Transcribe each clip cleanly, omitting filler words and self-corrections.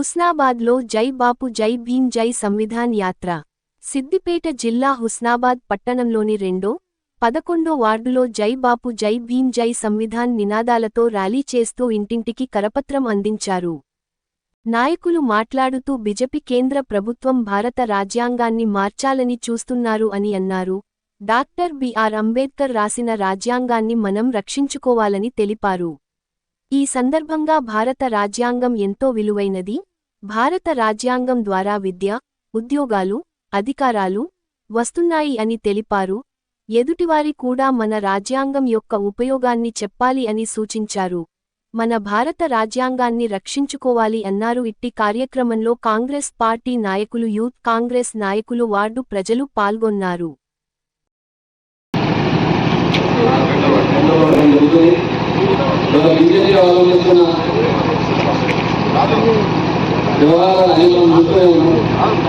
హుస్నాబాద్లో జై బాపు జై భీం జై సంవిధాన్ యాత్ర. సిద్దిపేట జిల్లా హుస్నాబాద్ పట్టణంలోని 11వ వార్డులో జై బాపు జై భీం జై సంవిధాన్ నినాదాలతో ర్యాలీ చేస్తూ ఇంటింటికి కరపత్రం అందించారు. నాయకులు మాట్లాడుతూ బీజేపీ కేంద్ర ప్రభుత్వం భారత రాజ్యాంగాన్ని మార్చాలని చూస్తున్నారు అని అన్నారు. డాక్టర్ బిఆర్ అంబేద్కర్ రాసిన రాజ్యాంగాన్ని మనం రక్షించుకోవాలని తెలిపారు. ఈ సందర్భంగా భారత రాజ్యాంగం ఎంతో విలువైనది. భారత రాజ్యాంగం ద్వారా విద్య, ఉద్యోగాలు, అధికారాలు వస్తున్నాయి అని తెలిపారు. ఎదుటివారి కూడా మన రాజ్యాంగం యొక్క ఉపయోగాన్ని చెప్పాలి అని సూచించారు. మన భారత రాజ్యాంగాన్ని రక్షించుకోవాలి అన్నారు. ఇట్టి కార్యక్రమంలో కాంగ్రెస్ పార్టీ నాయకులు, యూత్ కాంగ్రెస్ నాయకులు, వార్డు ప్రజలు పాల్గొన్నారు.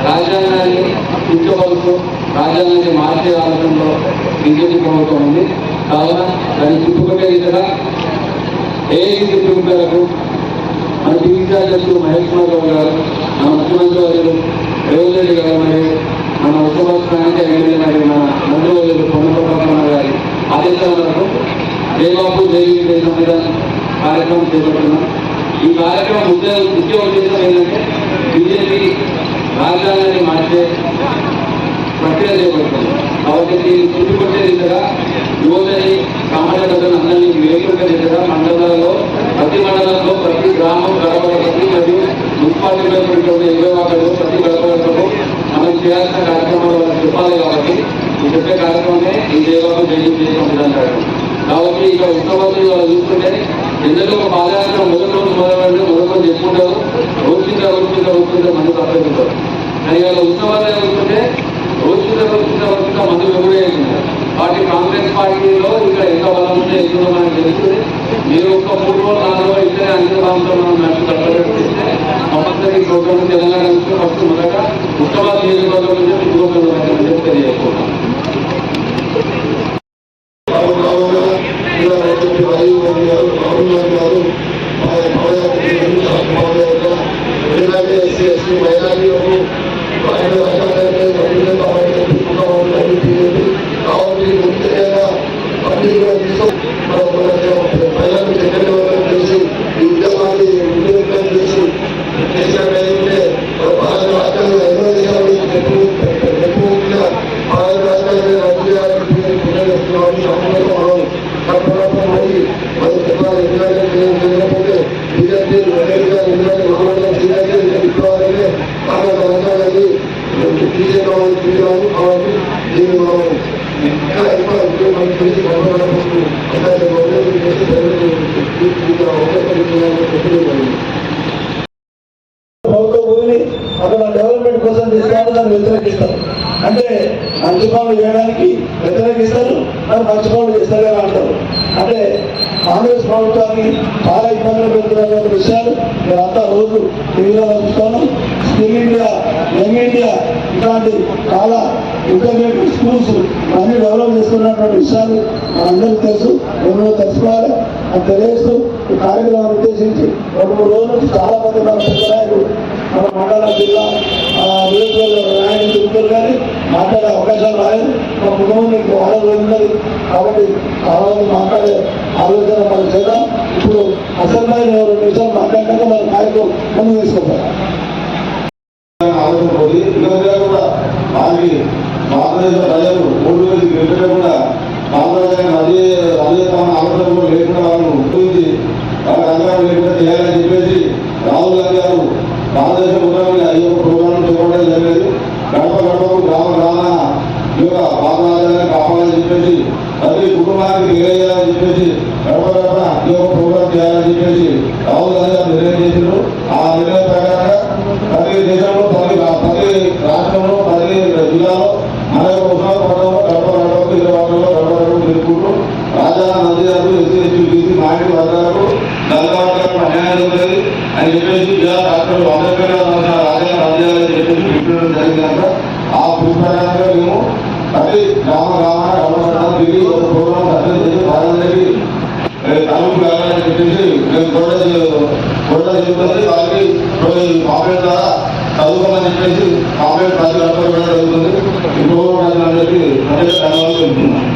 రాజ్యాంగాన్ని కించపరుస్తూ రాజ్యాంగాన్ని మార్చే ఆలోచనలో బీజేపీ ప్రభుత్వం ఉంది. కావున దాన్ని చుట్టుపక్కల దిశగా ఏఐసీ మేరకు మన టీవీ అధ్యక్షులు మహేష్ కుమార్ రావు గారు, మన ముఖ్యమంత్రి వర్యులు రేవంత్ రెడ్డి గారు, మరియు మన ఉత్తరాంధ్ర స్థానిక ఎమ్మెల్యే మరియు మన మంత్రి వర్యులు పొన్నపల్లి గారి ఆదేశాల మేరకు జై బాపు జై భీం జై సంవిధాన్ కార్యక్రమం చేపడుతున్నాం. ఈ కార్యక్రమం ముఖ్య ఉద్దేశం ఏంటంటే బీజేపీ రాజ్యాంగాన్ని మార్చే ప్రక్రియ చేపడుతుంది. కాబట్టి దీన్ని చుట్టుపట్టే దిశగా యువతని, సామాజిక ప్రజలను అందరినీ వేడుక దిశగా మండలాల్లో, ప్రతి మండలంలో, ప్రతి గ్రామం గడపడకు మరియు మున్సిపాలిటీలో 20 వార్డులు ప్రతి గడపడకు మనం చేయాల్సిన కార్యక్రమాలు వాళ్ళకి చెప్పాలి. కాబట్టి ఈ చెప్పే కార్యక్రమమే ఈ జైబాబు జై భీం జై సంవిధాన్ కార్యక్రమం. కాబట్టి ఇక ఉత్తరాలు వాళ్ళు చూస్తుంటే ఎందులో ఒక పాదయాత్ర మొదటి రోజు చెప్పుకుంటారు, రోజుకుంటే మంది తప్పేస్తుంటారు. కానీ వాళ్ళ ఉత్సవాలు చూస్తుంటే రోజుకుంటే మంది వెంబడే అవుతున్నారు. వాటి కాంగ్రెస్ పార్టీలో ఇక్కడ ఎంత బలం ఉంటే ఎక్కువ మనకు తెలుస్తుంది. మీరు ఒక 3 రోజులు 4 రోజులు ఇద్దరే అన్ని భావంతో మనం నచ్చి తప్పేస్తే కంపల్సరీ ప్రోగ్రామ్ తెలంగాణ నుంచి ఫస్ట్ మొదట ఉత్సవాలు నియోజకవర్గం నుంచి ప్రోగ్రాం తెలియజేసుకుంటాం. అక్కడ డెవలప్మెంట్ కోసం తీసుకుని దాన్ని వ్యతిరేకిస్తారు. అంటే మంచి పనులు చేయడానికి వ్యతిరేకిస్తారు, మరి మంచి పనులు చేస్తారని అంటారు. అంటే కాంగ్రెస్ ప్రభుత్వాన్ని చాలా ఇబ్బందులు పెడుతున్నటువంటి విషయాలు మేమంతా రోజు టీవీలో చూస్తాను. స్కిల్ ఇండియా, యంగ్ ఇండియా ఇలాంటి చాలా ఇంటర్మీడియట్ స్కూల్స్ అన్ని డెవలప్ చేస్తున్నటువంటి విషయాలు మనందరికీ తెలుసు. మేము తెలుసుకోవాలి అని తెలియజేస్తూ ఈ కార్యక్రమాన్ని ఉద్దేశించి 2-3 రోజుల నుంచి చాలా మంది మన పెద్ద నాయకులు మన మండల, జిల్లా, నియోజకవర్గ నాయకులు తిరుగుతారు. కానీ మాట్లాడే అవకాశాలు రాలేదు. మా కుటుంబం మీకు ఆరోగ్యం ఉన్నది కాబట్టి ఆరోగ్యం మాట్లాడే ఆలోచన మనం చేద్దాం. ఇప్పుడు అసెంబ్లీ 2 నిమిషాలు మాట్లాడినాక మన నాయకులు ముందు తీసుకుంటారు. ఆలోచన పోయి కూడా వారికి భారతదేశ ప్రజలు 3 వేలు గెలిపితే కూడా భారతదేశాన్ని అదే ఆలోచన కూడా లేకుండా వాళ్ళను ఉపయోగించి వాళ్ళ రంగాలు లేకుండా చేయాలని చెప్పేసి రాహుల్ గాంధీ గారు భారతదేశం మొత్తం ఈ యొక్క ప్రోగ్రాం చేపట్టడం జరిగేది. గడప గడపకు గ్రామ ఈ యొక్క భారత రాజ్యాంగాన్ని కాపాడాలని చెప్పేసి, ప్రతి కుటుంబానికి తెలియజేయాలని చెప్పేసి, గడప గడప ఈ యొక్క ప్రోగ్రాం చేయాలని చెప్పేసి రాహుల్ గాంధీ గారు నిర్ణయం చేశారు. ఆ నిర్ణయం ప్రకారంగా ప్రతి దేశంలో, ప్రతి రాష్ట్రంలో, ప్రతి జిల్లాలో మన యొక్క ఉత్సాహపడంలో గడప గడపకు 20 వార్డుల్లో గడప గడపకు తిరుగుకుంటూ రాజ్యాంగ నదిదారులు, ఎస్సీ, ఎస్టీ, బీసీ, మైనారిటీ వర్గాలకు, దళిత వర్గాలకు అన్యాయం జరుగుతుంది అని చెప్పేసి జిల్లా డాక్టర్లు అంబేద్కర్ రాజ్యాంగ రాజ్యాలని చెప్పేసి పిలిపించడం జరిగిందంట. ఆ ప్రకారంగా మేము ప్రతి గ్రామాన్ని తిరిగి ఒక ప్రోగ్రాం అటెండ్ చేసి వాళ్ళందరికీ తాలూకు వెళ్ళాలని చెప్పేసి మేము కూడా చెప్తుంది. వాళ్ళకి చదువుకోమని చెప్పేసి కాంగ్రెస్ ప్రజలు జరుగుతుంది. ఇంకో ప్రజలందరికీ ప్రజలు ధన్యవాదాలు తెలుపుతున్నాను.